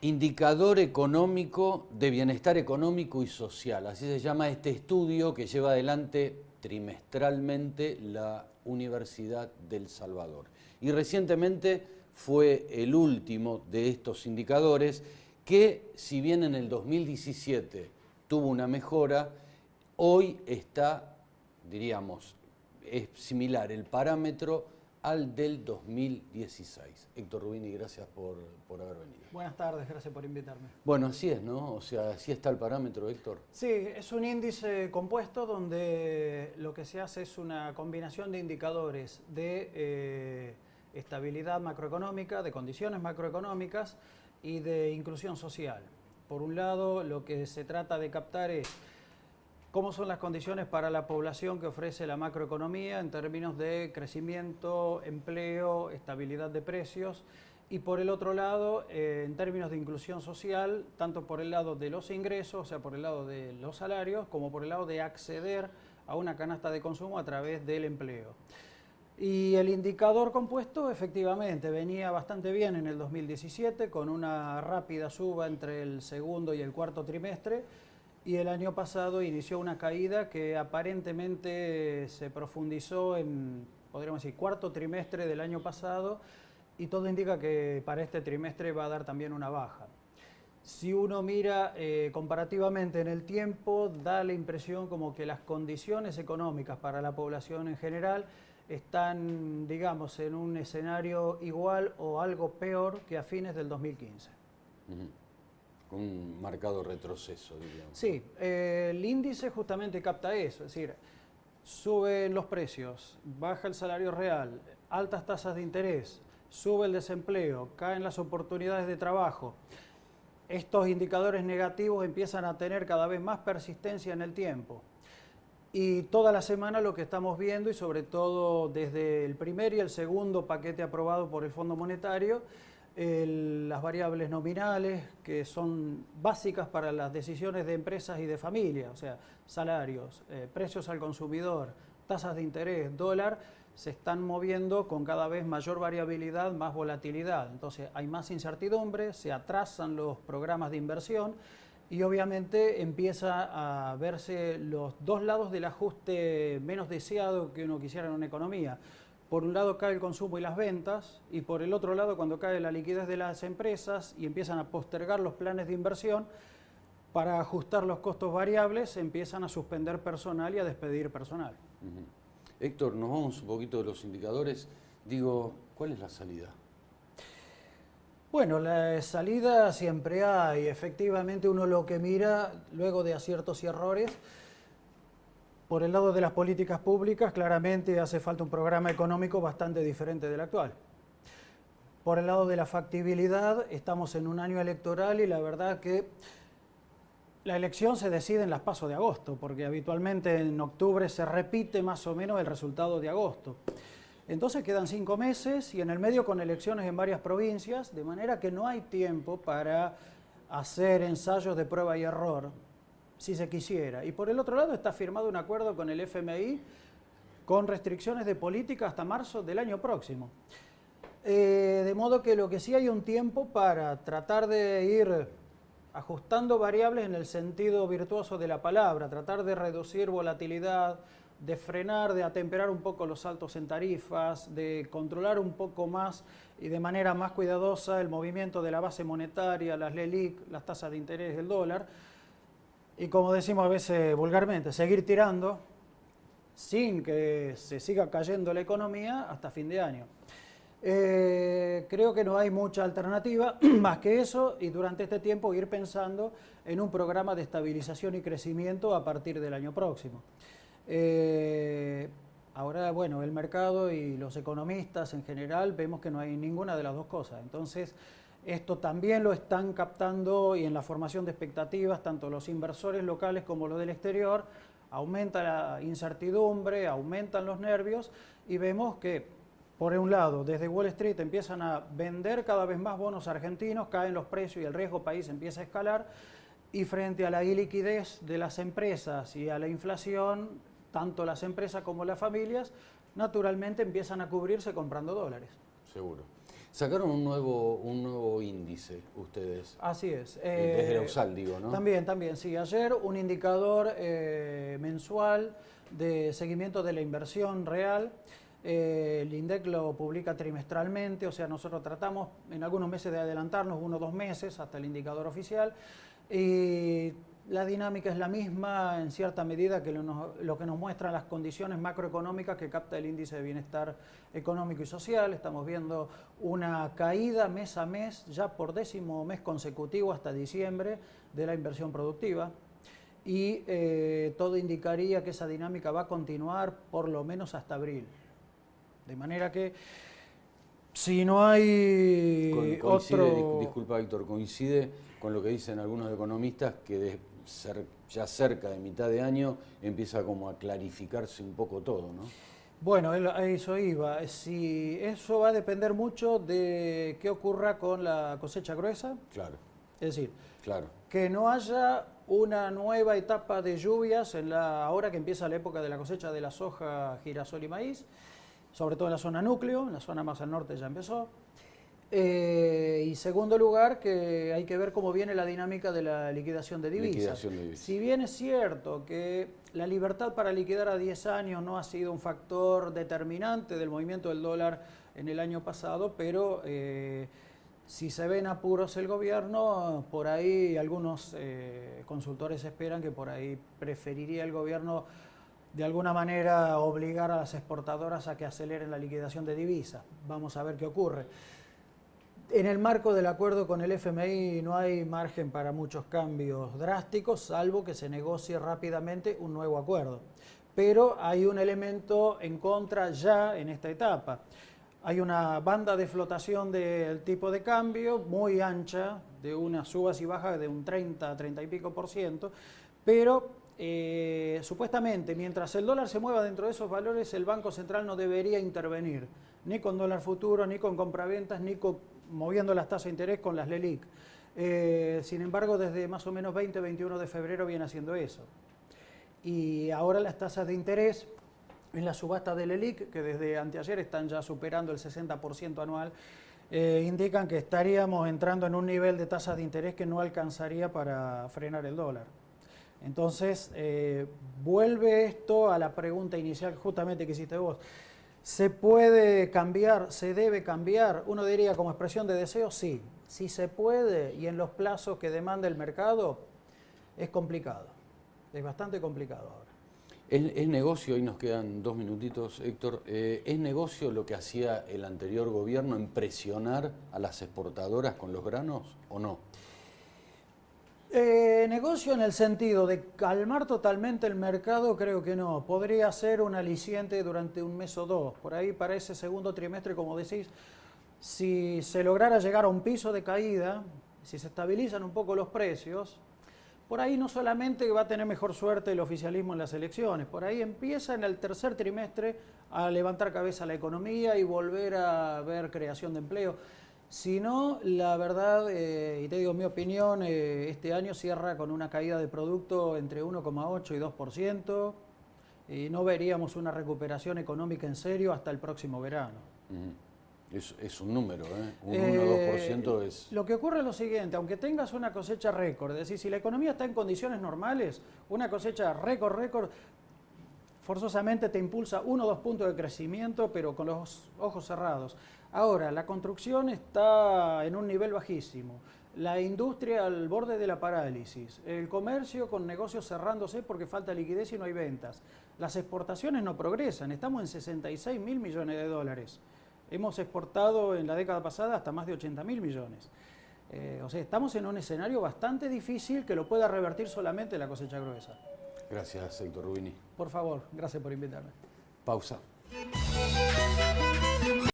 Indicador económico de bienestar económico y social. Así se llama este estudio que lleva adelante trimestralmente la Universidad del Salvador. Y recientemente fue el último de estos indicadores que, si bien en el 2017 tuvo una mejora, hoy está, diríamos, es similar el parámetro al del 2016. Héctor Rubini, gracias por haber venido. Buenas tardes, gracias por invitarme. Bueno, así es, ¿no? O sea, así está el parámetro, Héctor. Sí, es un índice compuesto donde lo que se hace es una combinación de indicadores de estabilidad macroeconómica, de condiciones macroeconómicas y de inclusión social. Por un lado, lo que se trata de captar es cómo son las condiciones para la población que ofrece la macroeconomía en términos de crecimiento, empleo, estabilidad de precios. Y por el otro lado, en términos de inclusión social, tanto por el lado de los ingresos, o sea, por el lado de los salarios, como por el lado de acceder a una canasta de consumo a través del empleo. Y el indicador compuesto efectivamente venía bastante bien en el 2017, con una rápida suba entre el segundo y el cuarto trimestre, y el año pasado inició una caída que aparentemente se profundizó en, podríamos decir, cuarto trimestre del año pasado, y todo indica que para este trimestre va a dar también una baja. Si uno mira comparativamente en el tiempo, da la impresión como que las condiciones económicas para la población en general están, digamos, en un escenario igual o algo peor que a fines del 2015. Un marcado retroceso, diríamos. Sí, el índice justamente capta eso, es decir, suben los precios, baja el salario real, altas tasas de interés, sube el desempleo, caen las oportunidades de trabajo. Estos indicadores negativos empiezan a tener cada vez más persistencia en el tiempo. Y toda la semana lo que estamos viendo, y sobre todo desde el primer y el segundo paquete aprobado por el Fondo Monetario, las variables nominales que son básicas para las decisiones de empresas y de familias, o sea, salarios, precios al consumidor, tasas de interés, dólar, se están moviendo con cada vez mayor variabilidad, más volatilidad. Entonces hay más incertidumbre, se atrasan los programas de inversión y obviamente empieza a verse los dos lados del ajuste menos deseado que uno quisiera en una economía. Por un lado cae el consumo y las ventas, y por el otro lado, cuando cae la liquidez de las empresas y empiezan a postergar los planes de inversión, para ajustar los costos variables, empiezan a suspender personal y a despedir personal. Héctor, nos vamos un poquito de los indicadores. Digo, ¿cuál es la salida? Bueno, la salida siempre hay. Efectivamente, uno lo que mira, luego de aciertos y errores, por el lado de las políticas públicas, claramente hace falta un programa económico bastante diferente del actual. Por el lado de la factibilidad, estamos en un año electoral y la verdad que la elección se decide en las PASO de agosto, porque habitualmente en octubre se repite más o menos el resultado de agosto. Entonces quedan 5 meses y en el medio con elecciones en varias provincias, de manera que no hay tiempo para hacer ensayos de prueba y error, si se quisiera. Y por el otro lado está firmado un acuerdo con el FMI con restricciones de política hasta marzo del año próximo. De modo que lo que sí hay un tiempo para tratar de ir ajustando variables en el sentido virtuoso de la palabra, tratar de reducir volatilidad, de frenar, de atemperar un poco los saltos en tarifas, de controlar un poco más y de manera más cuidadosa el movimiento de la base monetaria, las LELIQ, las tasas de interés del dólar. Y como decimos a veces vulgarmente, seguir tirando sin que se siga cayendo la economía hasta fin de año. Creo que no hay mucha alternativa más que eso, y durante este tiempo ir pensando en un programa de estabilización y crecimiento a partir del año próximo. Ahora, bueno, el mercado y los economistas en general vemos que no hay ninguna de las dos cosas. Entonces, esto también lo están captando, y en la formación de expectativas, tanto los inversores locales como los del exterior, aumenta la incertidumbre, aumentan los nervios, y vemos que, por un lado, desde Wall Street empiezan a vender cada vez más bonos argentinos, caen los precios y el riesgo país empieza a escalar, y frente a la iliquidez de las empresas y a la inflación, tanto las empresas como las familias, naturalmente empiezan a cubrirse comprando dólares. Seguro. Sacaron un nuevo índice ustedes. Así es. Desde la USAL, digo, ¿no? También, sí. Ayer un indicador mensual de seguimiento de la inversión real. El INDEC lo publica trimestralmente, o sea, nosotros tratamos en algunos meses de adelantarnos, 1 o 2 meses hasta el indicador oficial. Y la dinámica es la misma en cierta medida que lo que nos muestran las condiciones macroeconómicas que capta el índice de bienestar económico y social. Estamos viendo una caída mes a mes, ya por 10º mes consecutivo hasta diciembre, de la inversión productiva. Y todo indicaría que esa dinámica va a continuar por lo menos hasta abril. De manera que si no hay Disculpa, Víctor, coincide con lo que dicen algunos economistas que ya cerca de mitad de año empieza como a clarificarse un poco todo, ¿no? Bueno, a eso iba. Si eso va a depender mucho de qué ocurra con la cosecha gruesa. Claro. Es decir, claro, que no haya una nueva etapa de lluvias ahora que empieza la época de la cosecha de la soja, girasol y maíz, sobre todo en la zona núcleo, en la zona más al norte ya empezó. Y segundo lugar, que hay que ver cómo viene la dinámica de la liquidación de divisas. Si bien es cierto que la libertad para liquidar a 10 años no ha sido un factor determinante del movimiento del dólar en el año pasado, pero si se ven apuros el gobierno, por ahí algunos consultores esperan que por ahí preferiría el gobierno de alguna manera obligar a las exportadoras a que aceleren la liquidación de divisas. Vamos a ver qué ocurre. En el marco del acuerdo con el FMI no hay margen para muchos cambios drásticos, salvo que se negocie rápidamente un nuevo acuerdo. Pero hay un elemento en contra ya en esta etapa. Hay una banda de flotación del tipo de cambio muy ancha, de unas subas y bajas de un 30 y pico %, pero supuestamente mientras el dólar se mueva dentro de esos valores, el Banco Central no debería intervenir, ni con dólar futuro, ni con compraventas, ni moviendo las tasas de interés con las LELIQ. Sin embargo, desde más o menos 20-21 de febrero viene haciendo eso. Y ahora las tasas de interés en la subasta de LELIQ, que desde anteayer están ya superando el 60% anual, indican que estaríamos entrando en un nivel de tasas de interés que no alcanzaría para frenar el dólar. Entonces, vuelve esto a la pregunta inicial justamente que hiciste vos. ¿Se puede cambiar? ¿Se debe cambiar? Uno diría como expresión de deseo, sí. Si se puede y en los plazos que demanda el mercado, es complicado. Es bastante complicado ahora. ¿Es negocio, y nos quedan 2 minutitos, Héctor, es negocio lo que hacía el anterior gobierno en presionar a las exportadoras con los granos o no? Negocio en el sentido de calmar totalmente el mercado, creo que no. Podría ser un aliciente durante un mes o dos. Por ahí para ese segundo trimestre, como decís, si se lograra llegar a un piso de caída, si se estabilizan un poco los precios, por ahí no solamente va a tener mejor suerte el oficialismo en las elecciones, por ahí empieza en el tercer trimestre a levantar cabeza la economía y volver a ver creación de empleo. Si no, la verdad, y te digo mi opinión, este año cierra con una caída de producto entre 1,8 y 2%, y no veríamos una recuperación económica en serio hasta el próximo verano. Es un número, ¿eh? Un 1 o 2% es... Lo que ocurre es lo siguiente, aunque tengas una cosecha récord, es decir, si la economía está en condiciones normales, una cosecha récord, forzosamente te impulsa 1 o 2 puntos de crecimiento, pero con los ojos cerrados. Ahora, la construcción está en un nivel bajísimo, la industria al borde de la parálisis, el comercio con negocios cerrándose porque falta liquidez y no hay ventas, las exportaciones no progresan, estamos en 66.000 millones de dólares. Hemos exportado en la década pasada hasta más de 80.000 millones. O sea, estamos en un escenario bastante difícil que lo pueda revertir solamente la cosecha gruesa. Gracias, Héctor Rubini. Por favor, gracias por invitarme. Pausa.